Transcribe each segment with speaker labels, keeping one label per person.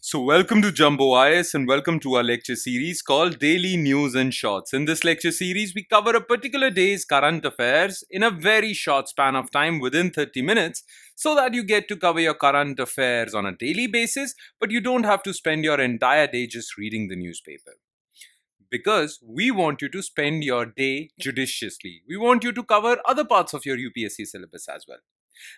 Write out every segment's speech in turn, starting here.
Speaker 1: So, welcome to Jumbo IS and welcome to our lecture series called Daily News in Shorts. In this lecture series, we cover a particular day's current affairs in a very short span of time within 30 minutes so that you get to cover your current affairs on a daily basis, but you don't have to spend your entire day just reading the newspaper. Because we want you to spend your day judiciously. We want you to cover other parts of your UPSC syllabus as well.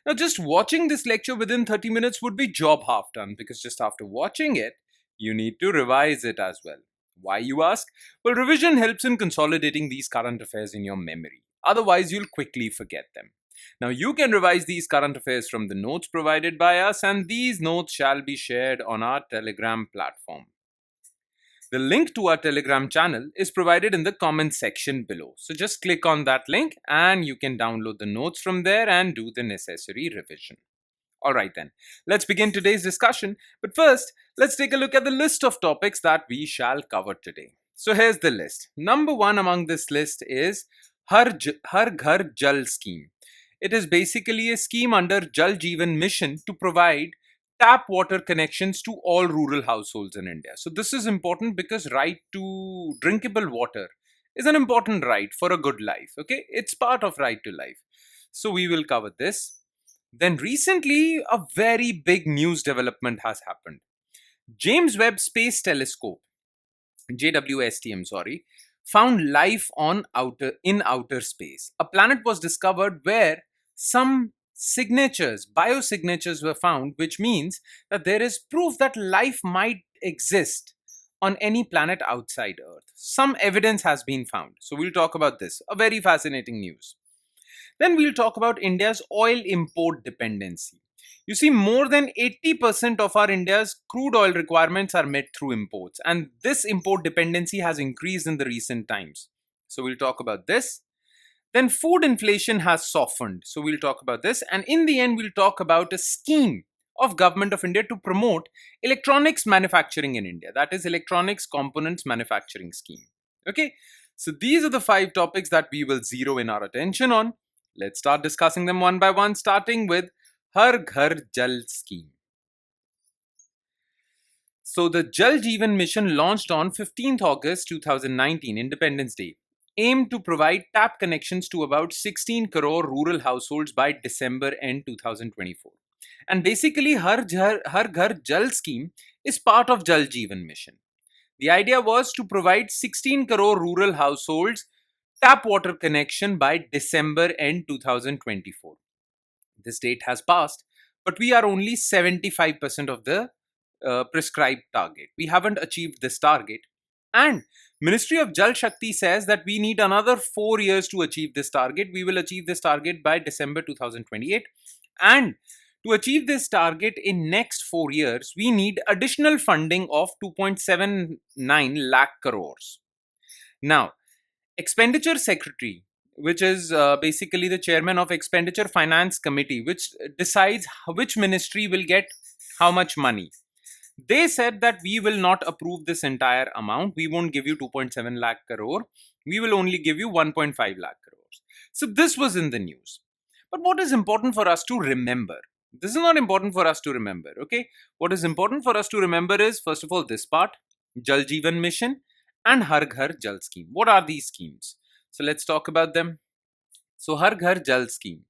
Speaker 1: Now, just watching this lecture within 30 minutes would be job half done because just after watching it, you need to revise it as well. Why, you ask? Well, revision helps in consolidating these current affairs in your memory. Otherwise, you'll quickly forget them. Now, you can revise these current affairs from the notes provided by us, and these notes shall be shared on our Telegram platform. The link to our Telegram channel is provided in the comment section below. So just click on that link and you can download the notes from there and do the necessary revision. Alright then, let's begin today's discussion. But first, let's take a look at the list of topics that we shall cover today. So here's the list. Number one among this list is Har Ghar Jal Scheme. It is basically a scheme under Jal Jeevan Mission to provide tap water connections to all rural households in India. So this is important because right to drinkable water is an important right for a good life. Okay, it's part of right to life. So we will cover this. Then recently, a very big news development has happened. James Webb Space Telescope, JWST, I'm sorry, found life in outer space. A planet was discovered where some biosignatures were found, which means that there is proof that life might exist on any planet outside Earth. Some evidence has been found. So we'll talk about this. A very fascinating news. Then we'll talk about India's oil import dependency. You see, more than 80% of our India's crude oil requirements are met through imports, and this import dependency has increased in the recent times. So we'll talk about this. Then food inflation has softened. So we'll talk about this. And in the end, we'll talk about a scheme of Government of India to promote electronics manufacturing in India. That is electronics components manufacturing scheme. Okay. So these are the 5 topics that we will zero in our attention on. Let's start discussing them one by one, starting with Har Ghar Jal Scheme. So the Jal Jeevan Mission launched on 15th August 2019, Independence Day, aimed to provide tap connections to about 16 crore rural households by December end 2024. And basically, Har Ghar Jal Scheme is part of Jal Jeevan Mission. The idea was to provide 16 crore rural households tap water connection by December end 2024. This date has passed, but we are only 75% of the prescribed target. We haven't achieved this target. And Ministry of Jal Shakti says that we need another 4 years to achieve this target. We will achieve this target by December 2028. And to achieve this target in next 4 years, we need additional funding of 2.79 lakh crores. Now, Expenditure Secretary, which is basically the chairman of Expenditure Finance Committee, which decides which ministry will get how much money. They said that we will not approve this entire amount. We won't give you 2.7 lakh crore. We will only give you 1.5 lakh crores. So this was in the news. But what is important for us to remember? This is not important for us to remember, okay? What is important for us to remember is, first of all, this part, Jal Jeevan Mission and Har Ghar Jal Scheme. What are these schemes? So let's talk about them. So Har Ghar Jal Scheme.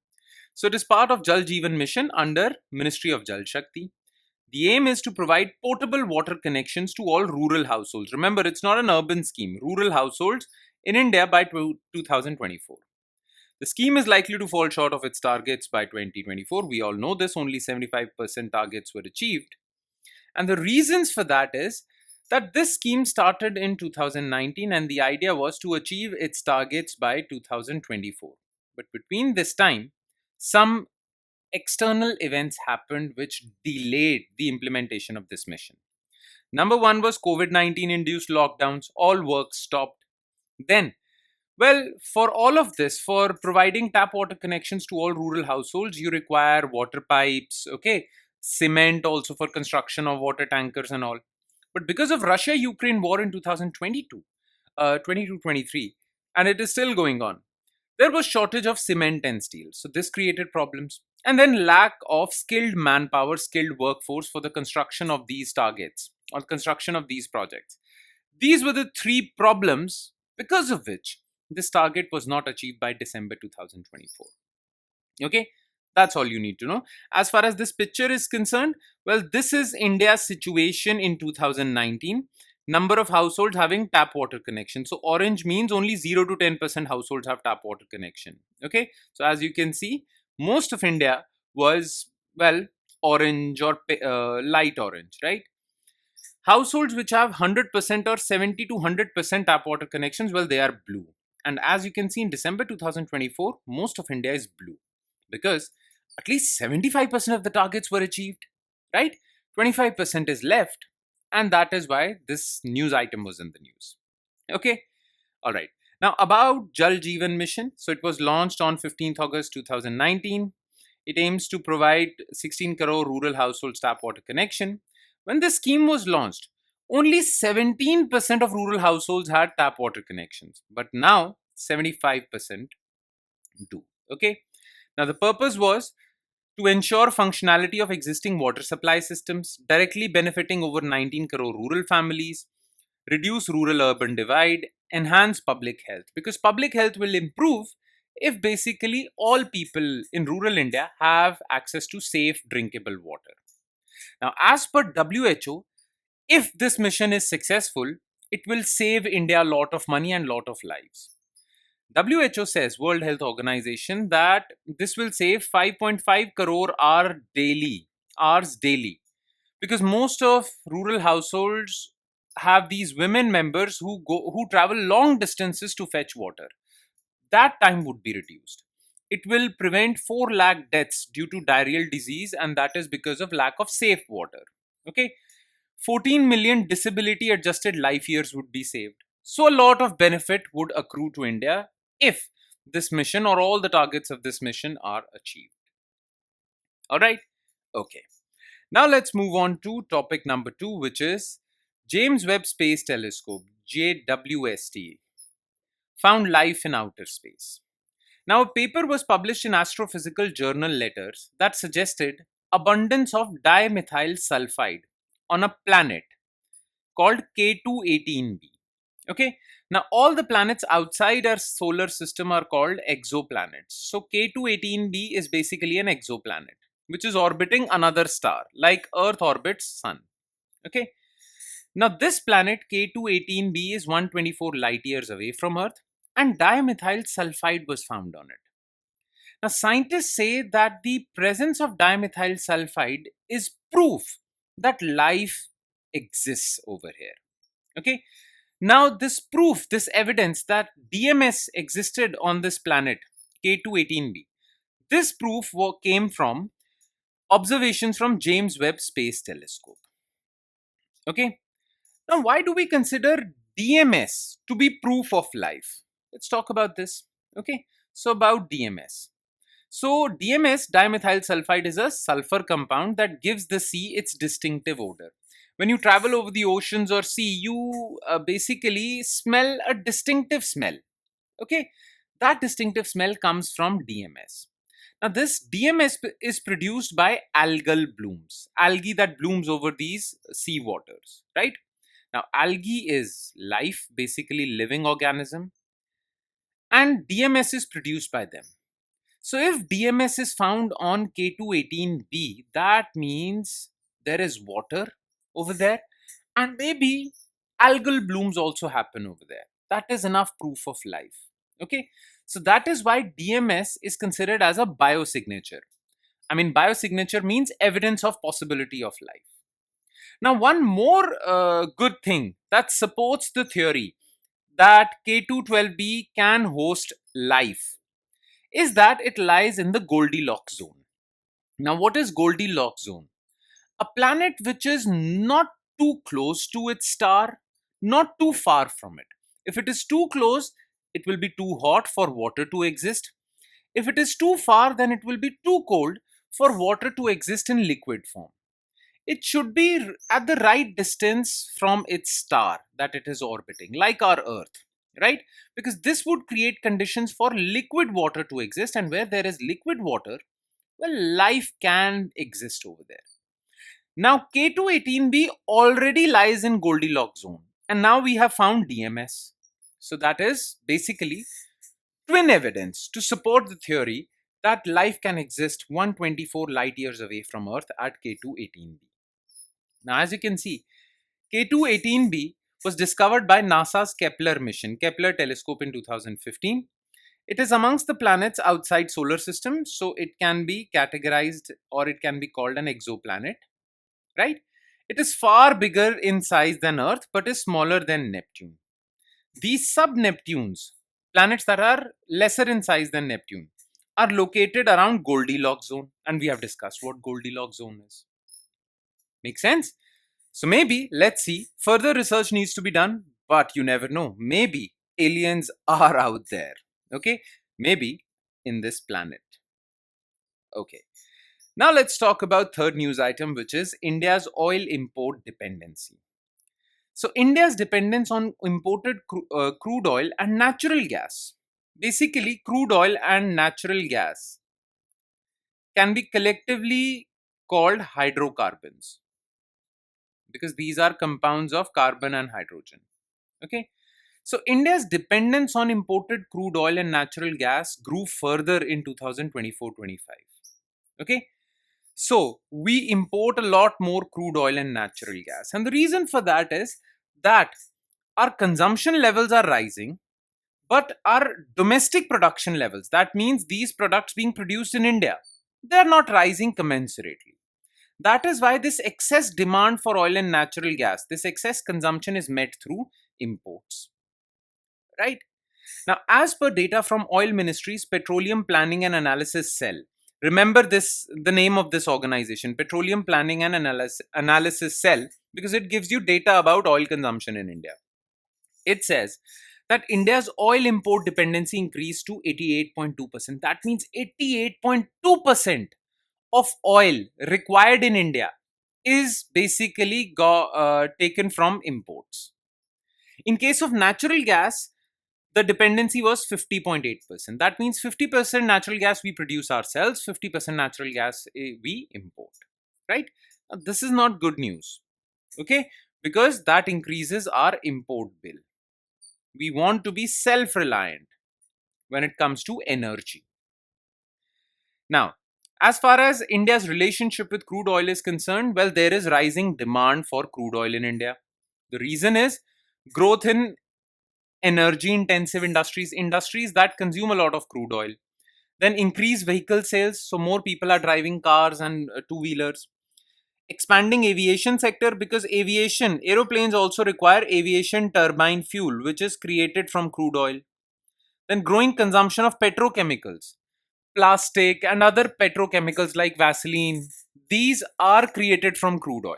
Speaker 1: So it is part of Jal Jeevan Mission under Ministry of Jal Shakti. The aim is to provide potable water connections to all rural households. Remember, it's not an urban scheme. Rural households in India by 2024. The scheme is likely to fall short of its targets by 2024. We all know this, only 75% targets were achieved. And the reasons for that is that this scheme started in 2019 and the idea was to achieve its targets by 2024. But between this time, some external events happened which delayed the implementation of this mission. Number one was COVID-19 induced lockdowns. All work stopped. Then, for all of this, for providing tap water connections to all rural households, you require water pipes, okay, cement also for construction of water tankers and all. But because of Russia-Ukraine war in 2022, 22-23, and it is still going on, there was shortage of cement and steel. So this created problems. and then lack of skilled manpower, skilled workforce for the construction of these targets or construction of these projects. These were the three problems because of which this target was not achieved by December 2024. Okay, that's all you need to know. As far as this picture is concerned, well, this is India's situation in 2019. Number of households having tap water connection. So orange means only 0 to 10% households have tap water connection. Okay, so as you can see, most of India was, well, orange or light orange, right? Households which have 100% or 70 to 100% tap water connections, well, they are blue. And as you can see, in December 2024, most of India is blue because at least 75% of the targets were achieved, right? 25% is left. And that is why this news item was in the news. Okay, all right. Now, about Jal Jeevan Mission. So, it was launched on 15th August 2019. It aims to provide 16 crore rural households tap water connection. When the scheme was launched, only 17% of rural households had tap water connections, but now 75% do. Okay. Now, the purpose was to ensure functionality of existing water supply systems, directly benefiting over 19 crore rural families, reduce rural urban divide, enhance public health. Because public health will improve if basically all people in rural India have access to safe drinkable water. Now, as per WHO, if this mission is successful, it will save India a lot of money and lot of lives. WHO says, World Health Organization, that this will save 5.5 crore hours daily, because most of rural households have these women members who travel long distances to fetch water. That time would be reduced. It will prevent 4 lakh deaths due to diarrheal disease, and that is because of lack of safe water. Okay, 14 million disability adjusted life years would be saved. So a lot of benefit would accrue to India if this mission or all the targets of this mission are achieved. All right. Okay. Now let's move on to topic number 2, which is James Webb Space Telescope, JWST, found life in outer space. Now, a paper was published in Astrophysical Journal Letters that suggested abundance of dimethyl sulfide on a planet called K218b. Okay, now all the planets outside our solar system are called exoplanets. So K218b is basically an exoplanet which is orbiting another star like Earth orbits Sun. Okay, now this planet K218b is 124 light years away from Earth, and dimethyl sulfide was found on it. Now, scientists say that the presence of dimethyl sulfide is proof that life exists over here. Okay. Now, this proof, this evidence that DMS existed on this planet K218b, this proof came from observations from James Webb Space Telescope. Okay. Now, why do we consider DMS to be proof of life? Let's talk about this. Okay. So, about DMS. So, DMS, dimethyl sulfide, is a sulfur compound that gives the sea its distinctive odor. When you travel over the oceans or sea, you basically smell a distinctive smell. Okay, that distinctive smell comes from DMS. Now, this DMS is produced by algal blooms, algae that blooms over these sea waters, right? Now, algae is life, basically living organism, and DMS is produced by them. So if DMS is found on K218b, that means there is water over there, and maybe algal blooms also happen over there. That is enough proof of life. Okay, so that is why DMS is considered as a biosignature. I mean, biosignature means evidence of possibility of life. Now, one more good thing that supports the theory that K212b can host life is that it lies in the Goldilocks zone. Now, what is Goldilocks zone? A planet which is not too close to its star, not too far from it. If it is too close, it will be too hot for water to exist. If it is too far, then it will be too cold for water to exist in liquid form. It should be at the right distance from its star that it is orbiting, like our Earth, right? Because this would create conditions for liquid water to exist, and where there is liquid water, well, life can exist over there. Now, K218b already lies in Goldilocks zone, and now we have found DMS. So that is basically twin evidence to support the theory that life can exist 124 light years away from Earth at K218b. Now, as you can see, K218b was discovered by NASA's Kepler mission, Kepler telescope in 2015. It is amongst the planets outside solar system, so it can be categorized or it can be called an exoplanet, right? It is far bigger in size than Earth but is smaller than Neptune. These sub-Neptunes, planets that are lesser in size than Neptune, are located around Goldilocks zone, and we have discussed what Goldilocks zone is. Make sense? So maybe, let's see, further research needs to be done, but you never know. Maybe aliens are out there. Okay? Maybe in this planet. Okay. Now let's talk about third news item, which is India's oil import dependency. So India's dependence on imported crude oil and natural gas. Basically, crude oil and natural gas can be collectively called hydrocarbons because these are compounds of carbon and hydrogen. Okay. So India's dependence on imported crude oil and natural gas grew further in 2024-25. Okay. So we import a lot more crude oil and natural gas. And the reason for that is that our consumption levels are rising, but our domestic production levels, that means these products being produced in India, they're not rising commensurately. That is why this excess demand for oil and natural gas, this excess consumption is met through imports, right? Now, as per data from Oil Ministry's Petroleum Planning and Analysis Cell, remember this, the name of this organization, Petroleum Planning and Analysis Cell, because it gives you data about oil consumption in India. It says that India's oil import dependency increased to 88.2%. That means 88.2% of oil required in India is basically taken from imports. In case of natural gas, the dependency was 50.8%. That means 50% natural gas we produce ourselves, 50% natural gas we import, right? Now, this is not good news, okay? Because that increases our import bill. We want to be self-reliant when it comes to energy. Now, as far as India's relationship with crude oil is concerned, well, there is rising demand for crude oil in India. The reason is growth in energy intensive industries that consume a lot of crude oil. Then increased vehicle sales, so more people are driving cars and two-wheelers. Expanding aviation sector, because aeroplanes also require aviation turbine fuel, which is created from crude oil. Then growing consumption of petrochemicals, plastic and other petrochemicals like Vaseline, these are created from crude oil.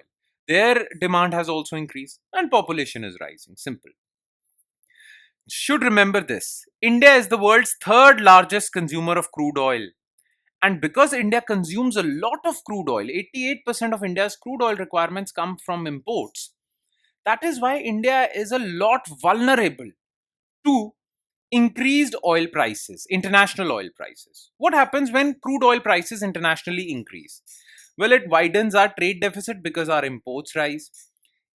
Speaker 1: Their demand has also increased and population is rising. Simple. Should remember this. India is the world's third largest consumer of crude oil. And because India consumes a lot of crude oil, 88% of India's crude oil requirements come from imports. That is why India is a lot vulnerable to increased oil prices, international oil prices. What happens when crude oil prices internationally increase? Well, it widens our trade deficit because our imports rise.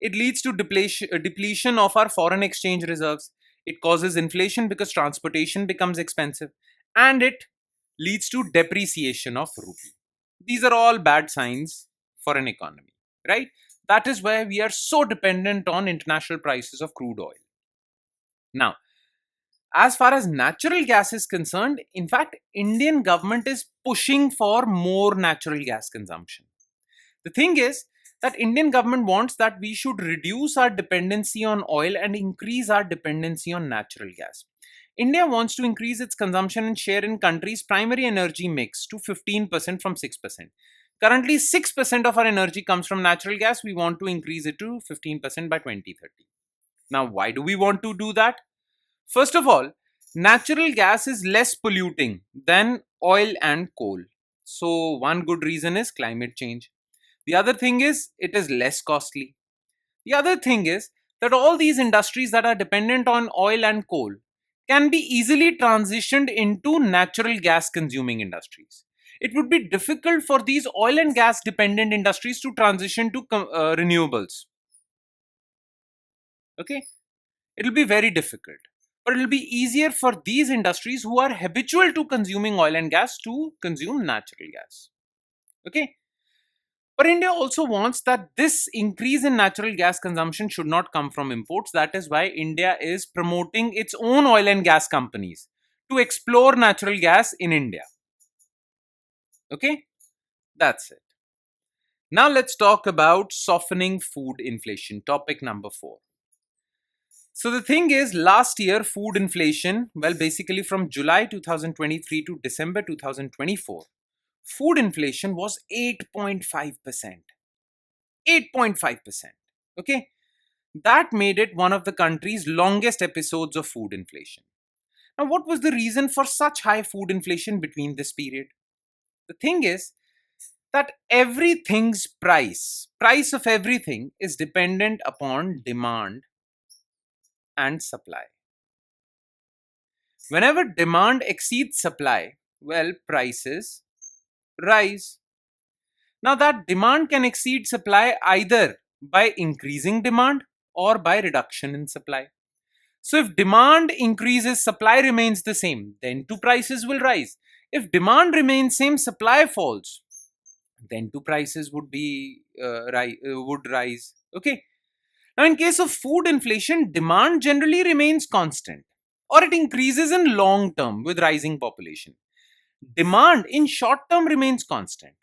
Speaker 1: It leads to depletion of our foreign exchange reserves. It causes inflation because transportation becomes expensive. And it leads to depreciation of rupee. These are all bad signs for an economy, right? That is why we are so dependent on international prices of crude oil. Now, as far as natural gas is concerned, in fact, Indian government is pushing for more natural gas consumption. The thing is that Indian government wants that we should reduce our dependency on oil and increase our dependency on natural gas. India wants to increase its consumption and share in country's primary energy mix to 15% from 6%. Currently, 6% of our energy comes from natural gas. We want to increase it to 15% by 2030. Now, why do we want to do that? First of all, natural gas is less polluting than oil and coal. So, one good reason is climate change. The other thing is it is less costly. The other thing is that all these industries that are dependent on oil and coal can be easily transitioned into natural gas consuming industries. It would be difficult for these oil and gas dependent industries to transition to renewables. Okay, it'll be very difficult, but it'll be easier for these industries who are habitual to consuming oil and gas to consume natural gas. Okay, but India also wants that this increase in natural gas consumption should not come from imports. That is why India is promoting its own oil and gas companies to explore natural gas in India. Okay, that's it. Now let's talk about softening food inflation, topic number 4. So the thing is, last year food inflation, well, basically from July 2023 to December 2024, food inflation was 8.5%. 8.5%. Okay, that made it one of the country's longest episodes of food inflation. Now, what was the reason for such high food inflation between this period? The thing is that everything's price of everything is dependent upon demand and supply. Whenever demand exceeds supply, well, prices rise. Now, that demand can exceed supply either by increasing demand or by reduction in supply. So, if demand increases, supply remains the same, then too prices will rise. If demand remains same, supply falls, then too prices would rise. Okay. Now, in case of food inflation, demand generally remains constant or it increases in long term with rising population. Demand in short term remains constant.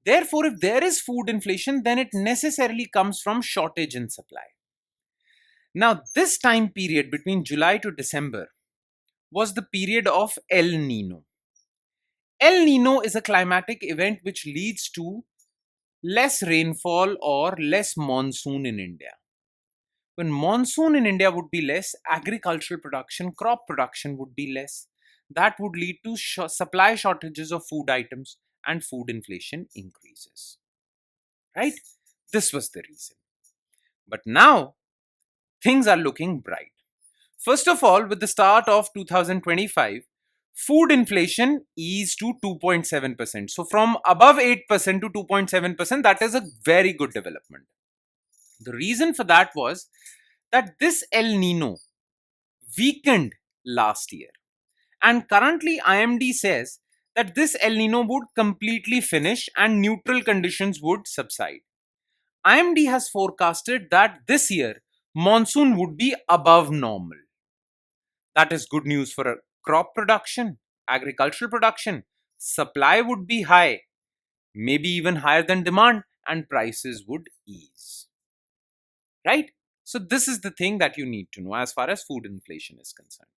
Speaker 1: Therefore, if there is food inflation, then it necessarily comes from shortage in supply. Now, this time period between July to December was the period of El Nino. El Nino is a climatic event which leads to less rainfall or less monsoon in India. When monsoon in India would be less, agricultural production, crop production would be less. That would lead to supply shortages of food items and food inflation increases. Right? This was the reason. But now things are looking bright. First of all, with the start of 2025, food inflation eased to 2.7%. So from above 8% to 2.7%, that is a very good development. The reason for that was that this El Nino weakened last year. And currently, IMD says that this El Nino would completely finish and neutral conditions would subside. IMD has forecasted that this year, monsoon would be above normal. That is good news for crop production, agricultural production. Supply would be high, maybe even higher than demand, and prices would ease. Right? So, this is the thing that you need to know as far as food inflation is concerned.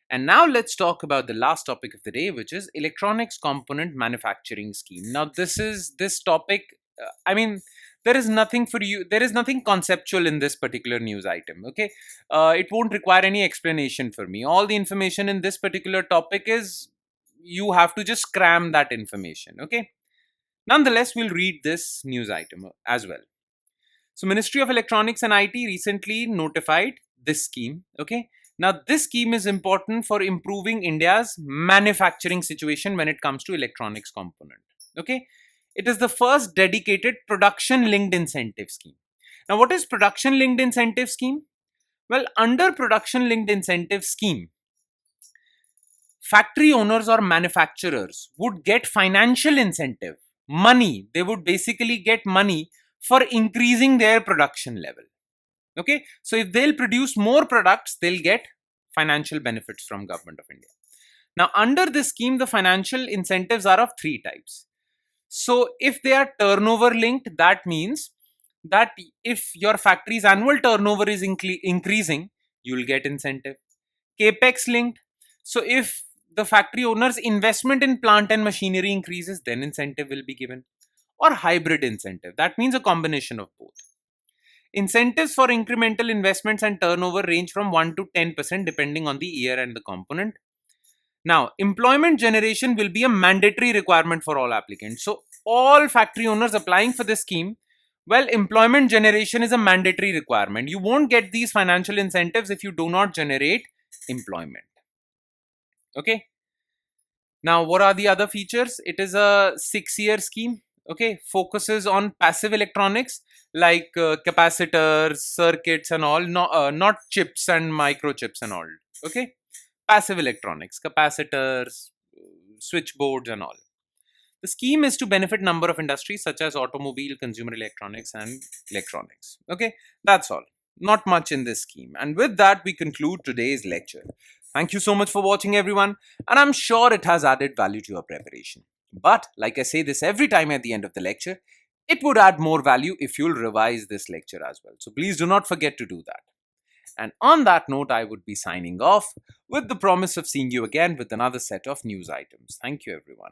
Speaker 1: And now let's talk about the last topic of the day, which is electronics component manufacturing scheme. Now, this topic, there is nothing for you, there is nothing conceptual in this particular news item. Okay, it won't require any explanation for me. All the information in this particular topic is you have to just cram that information. Okay, nonetheless, we'll read this news item as well. So, Ministry of Electronics and IT recently notified this scheme. Okay, now this scheme is important for improving India's manufacturing situation when it comes to electronics component. Okay, it is the first dedicated production linked incentive scheme. Now, what is production linked incentive scheme? Well, under production linked incentive scheme, factory owners or manufacturers would get financial incentive, money. They would basically get money for increasing their production level. Okay, so if they'll produce more products, they'll get financial benefits from Government of India. Now, under this scheme, the financial incentives are of 3 types. So if they are turnover linked, that means that if your factory's annual turnover is increasing, you will get incentive. Capex linked, so if the factory owner's investment in plant and machinery increases, then incentive will be given. Or hybrid incentive, that means a combination of both. Incentives for incremental investments and turnover range from 1 to 10% depending on the year and the component. Now, employment generation will be a mandatory requirement for all applicants. So, all factory owners applying for this scheme, well, employment generation is a mandatory requirement. You won't get these financial incentives if you do not generate employment. Okay. Now, what are the other features? It is a 6-year scheme. Okay, focuses on passive electronics like capacitors, circuits, and all. Not chips and microchips and all. Okay, passive electronics, capacitors, switchboards, and all. The scheme is to benefit number of industries such as automobile, consumer electronics, and electronics. Okay, that's all. Not much in this scheme. And with that, we conclude today's lecture. Thank you so much for watching, everyone, and I'm sure it has added value to your preparation. But like I say this every time at the end of the lecture, it would add more value if you'll revise this lecture as well. So please do not forget to do that. And on that note, I would be signing off with the promise of seeing you again with another set of news items. Thank you, everyone.